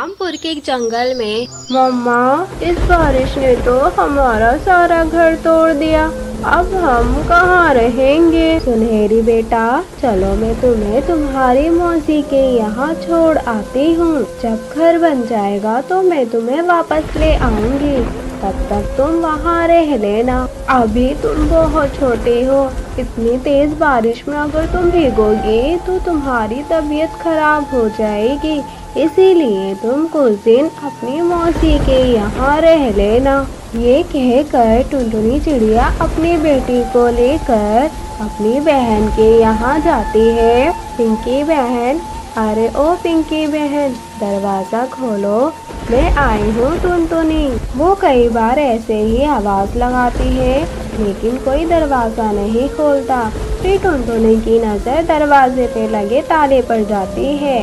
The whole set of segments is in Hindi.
रामपुर के एक जंगल में। मम्मा, इस बारिश ने तो हमारा सारा घर तोड़ दिया। अब हम कहाँ रहेंगे? सुनहरी बेटा, चलो मैं तुम्हें तुम्हारी मौसी के यहाँ छोड़ आती हूँ। जब घर बन जाएगा तो मैं तुम्हें वापस ले आऊंगी। तब तक तुम वहाँ रह लेना। अभी तुम बहुत छोटे हो। इतनी तेज बारिश में अगर तुम भीगोगी तो तुम्हारी तबीयत खराब हो जाएगी। इसीलिए तुम कुछ दिन अपनी मौसी के यहाँ रह लेना। ये कहकर टुनटुनी चिड़िया अपनी बेटी को लेकर अपनी बहन के यहाँ जाती है। पिंकी बहन, अरे ओ पिंकी बहन, दरवाजा खोलो, मैं आई हूँ टुनटुनी। वो कई बार ऐसे ही आवाज लगाती है लेकिन कोई दरवाजा नहीं खोलता। फिर टुनटुनी की नजर दरवाजे पे लगे ताले पर जाती है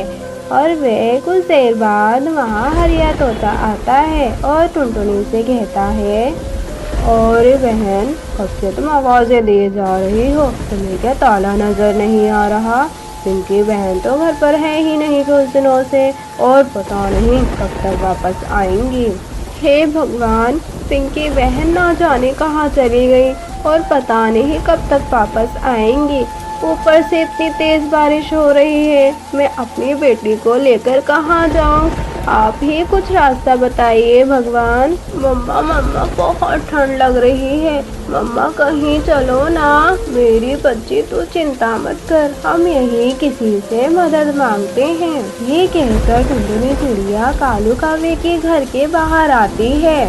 और वह कुछ देर बाद वहाँ हरिया तोता आता है और टुनटुनी से कहता है, और बहन, कब से तुम आवाजें दिए जा रही हो? तुम्हें क्या ताला नजर नहीं आ रहा? पिंकी बहन तो घर पर है ही नहीं कुछ दिनों से और पता नहीं कब तक वापस आएंगी। हे भगवान, पिंकी बहन ना जाने कहाँ चली गई और पता नहीं कब तक वापस आएंगी। ऊपर से इतनी तेज बारिश हो रही है, मैं अपनी बेटी को लेकर कहाँ जाऊँ? आप ही कुछ रास्ता बताइए भगवान। मम्मा मम्मा, बहुत ठंड लग रही है। मम्मा कहीं चलो ना। मेरी बच्ची तू चिंता मत कर, हम यहीं किसी से मदद मांगते हैं। ये कहकर टुनटुनी चिड़िया कालू कावे के घर के बाहर आती है।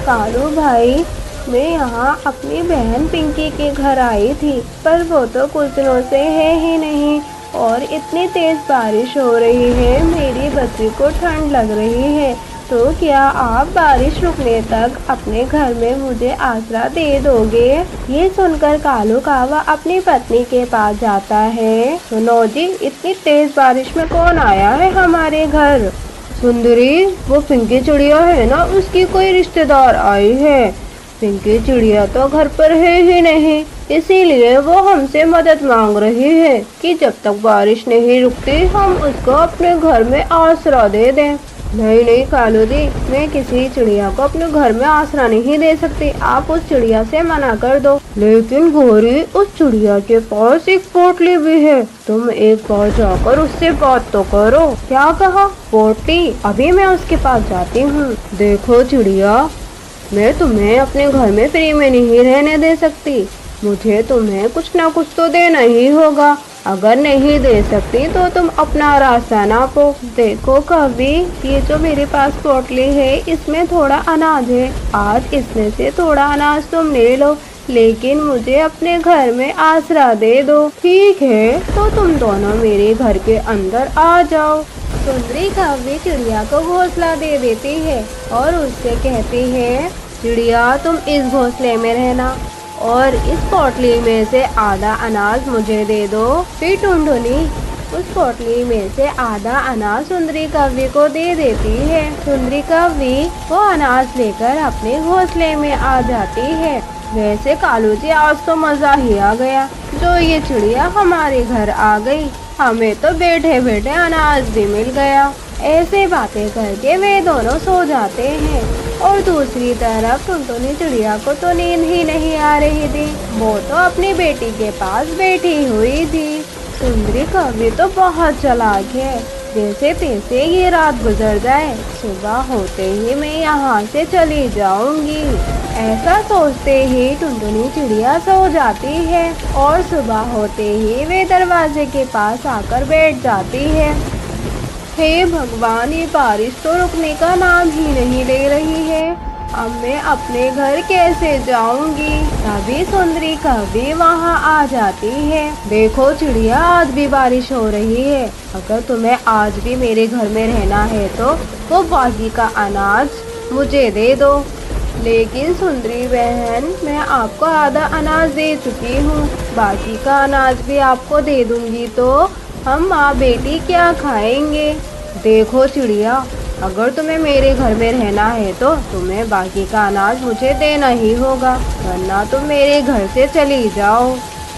कालू भाई, मैं यहाँ अपनी बहन पिंकी के घर आई थी, पर वो तो कुछ दिनों से है ही नहीं और इतनी तेज बारिश हो रही है, मेरी बच्ची को ठंड लग रही है। तो क्या आप बारिश रुकने तक अपने घर में मुझे आसरा दे दोगे? ये सुनकर कालू कावा अपनी पत्नी के पास जाता है। सुनो जी, इतनी तेज बारिश में कौन आया है हमारे घर? सुंदरी, वो पिंकी चिड़िया है ना, उसकी कोई रिश्तेदार आई है। पिंकी चिड़िया तो घर पर है ही नहीं, इसीलिए वो हमसे मदद मांग रही है कि जब तक बारिश नहीं रुकती हम उसको अपने घर में आसरा दे दें। नहीं नहीं कालू दी, मैं किसी चिड़िया को अपने घर में आसरा नहीं दे सकती। आप उस चिड़िया से मना कर दो। लेकिन गोरी, उस चिड़िया के पास एक पोटली भी है, तुम एक बार जाकर उससे बात तो करो। क्या कहा? पोटली? अभी मैं उसके पास जाती हूँ। देखो चिड़िया, मैं तुम्हें अपने घर में फ्री में नहीं रहने दे सकती, मुझे तुम्हें कुछ ना कुछ तो देना ही होगा। अगर नहीं दे सकती तो तुम अपना रास्ता नापो। देखो कभी, ये जो मेरे पास पोटली है इसमें थोड़ा अनाज है, आज इसमें से थोड़ा अनाज तुम ले लो, लेकिन मुझे अपने घर में आसरा दे दो। ठीक है, तो तुम दोनों मेरे घर के अंदर आ जाओ। सुंदरी काव्य चिड़िया को घोंसला दे देती है और उससे कहती है, चिड़िया तुम इस घोंसले में रहना और इस पोटली में से आधा अनाज मुझे दे दो। फिर टुनटुनी उस पोटली में से आधा अनाज सुंदरी कव्वी को दे देती है। सुंदरी कव्वी वो अनाज लेकर अपने घोंसले में आ जाती है। वैसे कालू जी, आज तो मजा ही आ गया, जो ये चिड़िया हमारे घर आ गई, हमें तो बैठे बैठे अनाज भी मिल गया। ऐसे बातें करके वे दोनों सो जाते हैं और दूसरी तरफ टुनटुनी चिड़िया को तो नींद ही नहीं आ रही थी, वो तो अपनी बेटी के पास बैठी हुई थी। सुंदरी कव्वी तो बहुत चालाक है, जैसे तैसे ये रात गुजर जाए, सुबह होते ही मैं यहाँ से चली जाऊंगी। ऐसा सोचते ही टुनटुनी चिड़िया सो जाती है और सुबह होते ही वे दरवाजे के पास आकर बैठ जाती है। हे भगवान, ये बारिश तो रुकने का नाम ही नहीं ले रही है, अब मैं अपने घर कैसे जाऊंगी? तभी सुंदरी कव्वी वहाँ आ जाती है। देखो चिड़िया, आज भी बारिश हो रही है, अगर तुम्हें आज भी मेरे घर में रहना है तो वो बाकी का अनाज मुझे दे दो। लेकिन सुंदरी बहन, मैं आपको आधा अनाज दे चुकी हूँ, बाकी का अनाज भी आपको दे दूंगी तो हम माँ बेटी क्या खाएंगे? देखो चिड़िया, अगर तुम्हें मेरे घर में रहना है तो तुम्हें बाकी का अनाज मुझे देना ही होगा, वरना तुम मेरे घर से चली जाओ।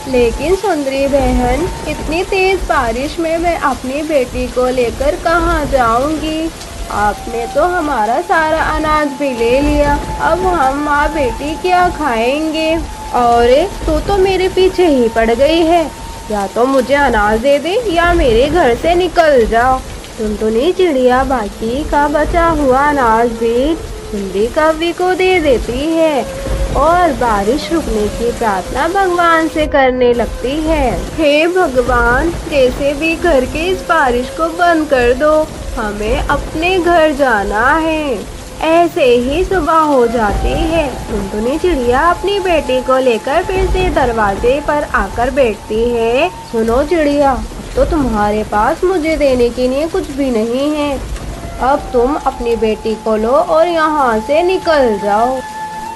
लेकिन सुंदरी बहन, इतनी तेज बारिश में मैं अपनी बेटी को लेकर कहाँ जाऊंगी? आपने तो हमारा सारा अनाज भी ले लिया, अब हम माँ बेटी क्या खाएंगे। और तू तो मेरे पीछे ही पड़ गई है, या तो मुझे अनाज दे दे या मेरे घर से निकल जाओ। टुनटुनी चिड़िया बाकी का बचा हुआ अनाज भी सुंदरी कौवी को दे देती है और बारिश रुकने की प्रार्थना भगवान से करने लगती है। हे भगवान, कैसे भी करके इस बारिश को बंद कर दो, हमें अपने घर जाना है। ऐसे ही सुबह हो जाती है। टुनटुनी चिड़िया अपनी बेटी को लेकर फिर से दरवाजे पर आकर बैठती है। सुनो चिड़िया, अब तो तुम्हारे पास मुझे देने के लिए कुछ भी नहीं है, अब तुम अपनी बेटी को लो और यहाँ से निकल जाओ।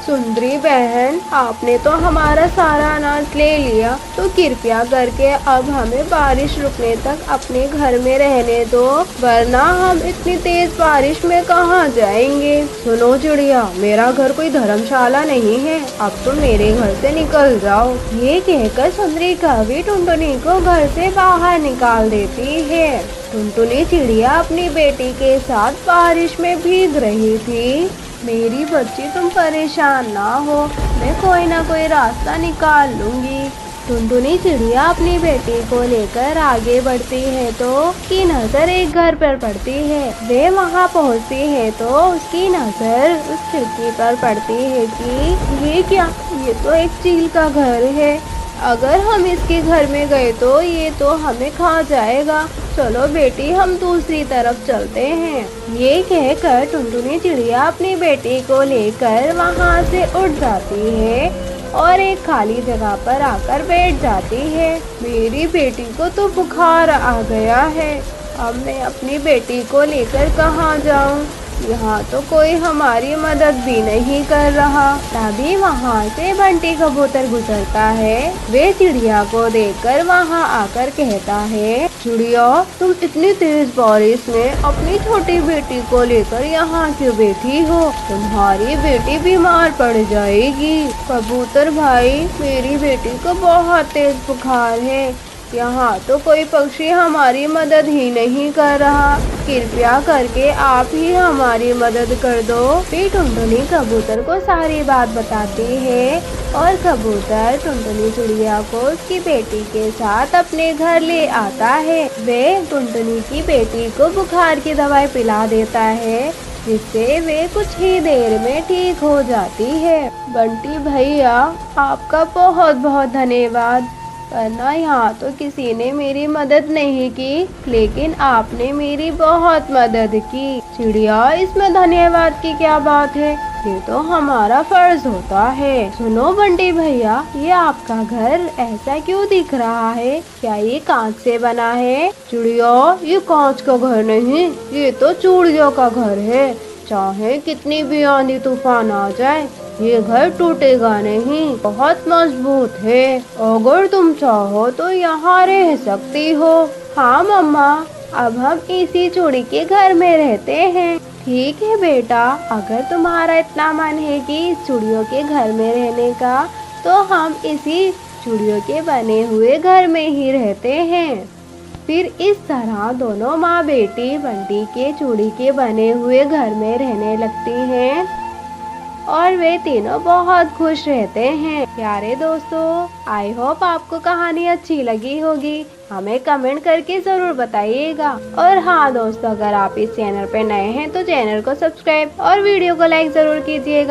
सुंदरी बहन, आपने तो हमारा सारा अनाज ले लिया, तो कृपया करके अब हमें बारिश रुकने तक अपने घर में रहने दो, वरना हम इतनी तेज बारिश में कहाँ जाएंगे। सुनो चिड़िया, मेरा घर कोई धर्मशाला नहीं है, अब तुम मेरे घर से निकल जाओ। ये कहकर सुंदरी कौवी टुनटुनी को घर से बाहर निकाल देती है। टुनटुनी चिड़िया अपनी बेटी के साथ बारिश में भीग रही थी। मेरी बच्ची, तुम परेशान ना हो, मैं कोई ना कोई रास्ता निकाल लूंगी। टुनटुनी चिड़िया अपनी बेटी को लेकर आगे बढ़ती है तो उसकी नजर एक घर पर पड़ती है। वे वहां पहुंचती है तो उसकी नजर उस खिड़की पर पड़ती है कि ये क्या, ये तो एक चील का घर है। अगर हम इसके घर में गए तो ये तो हमें खा जाएगा। चलो बेटी, हम दूसरी तरफ चलते हैं। ये कहकर टुनटुनी चिड़िया अपनी बेटी को लेकर वहाँ से उड़ जाती है और एक खाली जगह पर आकर बैठ जाती है। मेरी बेटी को तो बुखार आ गया है, अब मैं अपनी बेटी को लेकर कहाँ जाऊँ? यहाँ तो कोई हमारी मदद भी नहीं कर रहा। तभी वहाँ से बंटी कबूतर गुजरता है। वे चिड़िया को देखकर वहाँ आकर कहता है, चिड़िया, तुम इतनी तेज बारिश में अपनी छोटी बेटी को लेकर यहाँ क्यों बैठी हो? तुम्हारी बेटी बीमार पड़ जाएगी। कबूतर भाई, मेरी बेटी को बहुत तेज बुखार है, यहाँ तो कोई पक्षी हमारी मदद ही नहीं कर रहा, कृपया करके आप ही हमारी मदद कर दो। फिर टुनटुनी कबूतर को सारी बात बताती है और कबूतर टुनटुनी चिड़िया को उसकी बेटी के साथ अपने घर ले आता है। वे टुनटुनी की बेटी को बुखार की दवाई पिला देता है, जिससे वे कुछ ही देर में ठीक हो जाती है। बंटी भैया, आपका बहुत बहुत धन्यवाद, वरना यहाँ तो किसी ने मेरी मदद नहीं की, लेकिन आपने मेरी बहुत मदद की। चिड़िया, इसमें धन्यवाद की क्या बात है, ये तो हमारा फर्ज होता है। सुनो बंटी भैया, ये आपका घर ऐसा क्यों दिख रहा है? क्या ये कांच से बना है? चिड़िया, ये कांच का घर नहीं, ये तो चूड़ियों का घर है। चाहे कितनी भी आंधी तूफान आ जाए, ये घर टूटेगा नहीं, बहुत मजबूत है। अगर तुम चाहो तो यहाँ रह सकती हो। हाँ मम्मा, अब हम इसी चूड़ी के घर में रहते हैं। ठीक है बेटा, अगर तुम्हारा इतना मन है कि इस चूड़ियों के घर में रहने का, तो हम इसी चूड़ियों के बने हुए घर में ही रहते हैं। फिर इस तरह दोनों माँ बेटी बंटी के चूड़ी के बने हुए घर में रहने लगती हैं और वे तीनों बहुत खुश रहते हैं। प्यारे दोस्तों, आई होप आपको कहानी अच्छी लगी होगी, हमें कमेंट करके जरूर बताइएगा। और हाँ दोस्तों, अगर आप इस चैनल पे नए हैं तो चैनल को सब्सक्राइब और वीडियो को लाइक जरूर कीजिएगा।